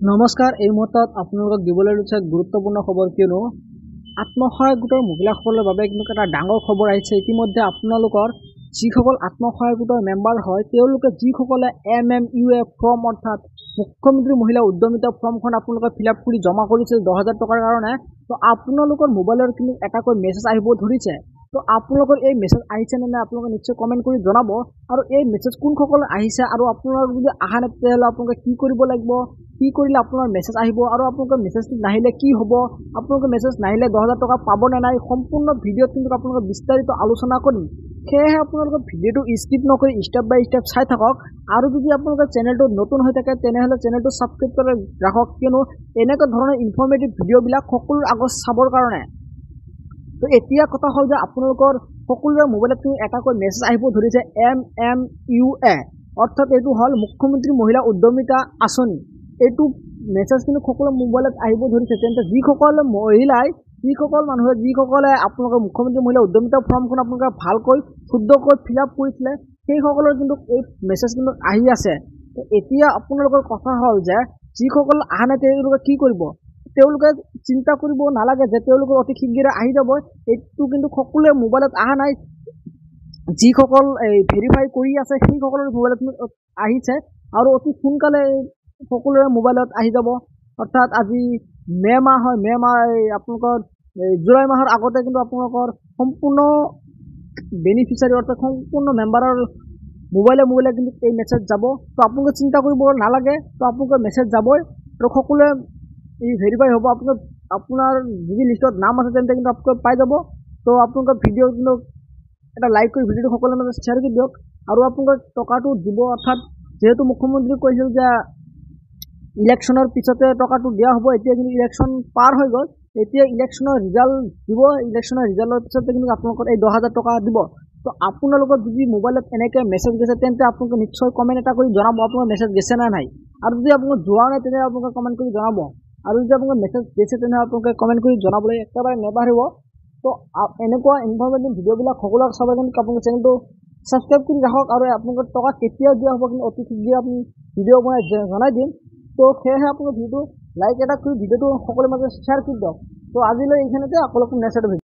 নমস্কাৰ। এই মুহূৰ্তত আপোনালোকক দিবলৈ লৈছে গুৰুত্বপূৰ্ণ খবৰ, কিয়নো আত্মসহায়ক গোটৰ মহিলাসকলৰ বাবে কিন্তু এটা ডাঙৰ খবৰ আহিছে। ইতিমধ্যে আপোনালোকৰ যিসকল আত্মসহায়ক গোটৰ মেম্বাৰ হয় তেওঁলোকে যিসকলে MMUA ফৰ্ম অৰ্থাৎ মুখ্যমন্ত্ৰী মহিলা উদ্যমিতা ফৰ্মখন আপোনালোকে ফিলআপ কৰি জমা কৰিছিল 10,000 টকাৰ কাৰণে, তো আপোনালোকৰ মোবাইলৰ কিন্তু এটাকৈ মেছেজ আহিব ধৰিছে। তো আপোনালোকৰ এই মেছেজ আহিছে নে নাই আপোনালোকে নিশ্চয় কমেণ্ট কৰি জনাব। আৰু এই মেছেজ কোনসকল আহিছে আৰু আপোনালোক যদি অহা নাই তেতিয়াহ'লে আপোনালোকে কি কৰিব লাগিব, কি কৰিলে আপোনাৰ মেছেজ আহিব, আৰু আপোনালোকৰ মেছেজটো নাহিলে কি হ'ব, আপোনালোকৰ মেছেজ নাহিলে 10,000 টকা পাব নে নাই, সম্পূৰ্ণ ভিডিঅ'ত কিন্তু আপোনালোকে বিস্তাৰিত আলোচনা কৰিম। সেয়েহে আপোনালোকে ভিডিঅ'টো স্কিপ নকৰি ষ্টেপ বাই ষ্টেপ চাই থাকক। আৰু যদি আপোনালোকে চেনেলটো নতুন হৈ থাকে তেনেহ'লে চেনেলটো ছাবস্ক্ৰাইব কৰি ৰাখক, কিয়নো এনেকুৱা ধৰণৰ ইনফৰ্মেটিভ ভিডিঅ'বিলাক সকলোৰ আগত চাবৰ কাৰণে। তো এতিয়া কথা হ'ল যে আপোনালোকৰ সকলোৰে মোবাইলত কিন্তু এটাকৈ মেছেজ আহিব ধৰিছে MMUA, অৰ্থাৎ এইটো হ'ল মুখ্যমন্ত্ৰী মহিলা উদ্যমিতা আঁচনি। এইটো মেছেজ কিন্তু সকলো মোবাইলত আহিব ধৰিছে। তেন্তে যিসকল মানুহে আপোনালোকৰ মুখ্যমন্ত্ৰী মহিলা উদ্যমিতা ফৰ্মখন আপোনালোকে ভালকৈ শুদ্ধকৈ ফিলআপ কৰিছিলে সেইসকলৰ কিন্তু এই মেছেজ কিন্তু আহি আছে। এতিয়া আপোনালোকৰ কথা হ'ল যে যিসকল অহা নাই তেওঁলোকে কি কৰিব। তেওঁলোকে চিন্তা কৰিব নালাগে যে তেওঁলোকৰ অতি শীঘ্ৰে আহি যাব। এইটো কিন্তু সকলোৱে মোবাইলত অহা নাই। যিসকল ভেৰিফাই কৰি আছে সেইসকলৰ মোবাইলত আহিছে আৰু অতি সোনকালে সকলোৰে মোবাইলত আহি যাব। অৰ্থাৎ আজি মে' মাহ হয়, আপোনালোকৰ জুলাই মাহৰ আগতে কিন্তু আপোনালোকৰ সম্পূৰ্ণ বেনিফিচিয়াৰী অৰ্থাৎ সম্পূৰ্ণ মেম্বাৰৰ মোবাইলে কিন্তু এই মেছেজ যাব। তো আপোনালোকে চিন্তা কৰিব নালাগে, তো আপোনালোকৰ মেছেজ যাবই আৰু সকলোৱে ভেৰিফাই হ'ব। আপোনাৰ যদি লিষ্টত নাম আছে তেন্তে কিন্তু আপোনালোকে পাই যাব। তো আপোনালোকৰ ভিডিঅ' কিন্তু এটা লাইক কৰি ভিডিঅ'টো সকলোৰে মাজত শ্বেয়াৰ কৰি দিয়ক। আৰু আপোনালোকে টকাটো দিব, অৰ্থাৎ যিহেতু মুখ্যমন্ত্ৰী কৈছিল যে ইলেকশ্যনৰ পিছতে টকাটো দিয়া হ'ব, এতিয়া কিন্তু ইলেকশ্যন পাৰ হৈ গ'ল। এতিয়া ইলেকশ্যনৰ ৰিজাল্ট দিব, ইলেকশ্যনৰ ৰিজাল্টৰ পিছতে কিন্তু আপোনালোকৰ এই 10,000 টকা দিব। তো আপোনালোকৰ যদি মোবাইলত এনেকৈ মেছেজ গৈছে তেন্তে আপোনালোকে নিশ্চয় কমেণ্ট এটা কৰি জনাব আপোনাৰ মেছেজ গৈছে নে নাই। আৰু যদি আপোনালোকে যোৱা নাই তেনেহ'লে আপোনালোকে কমেণ্ট কৰি জনাব। আৰু যদি আপোনালোকে মেছেজ গৈছে তেনেহ'লে আপোনালোকে কমেণ্ট কৰি জনাবলৈ একেবাৰে নেপাহৰিব। তো এনেকুৱা ইনফৰ্মেটিভ ভিডিঅ'বিলাক সকলোকে চাব কিন্তু আপোনালোকে চেনেলটো ছাবস্ক্ৰাইব কৰি ৰাখক। আৰু আপোনালোকৰ টকা কেতিয়া দিয়া হ'ব কিন্তু অতি শীঘ্ৰে আপুনি ভিডিঅ' বনাই জনাই দিম। তো সেয়েহে আপোনালোকে ভিডিঅ'টো লাইক এটা কৰি ভিডিঅ'টো সকলোৰে মাজত শ্বেয়াৰ কৰি দিয়ক। তো আজিলৈ এইখিনিতে, আকৌ নেক্সট ভিডিঅ'।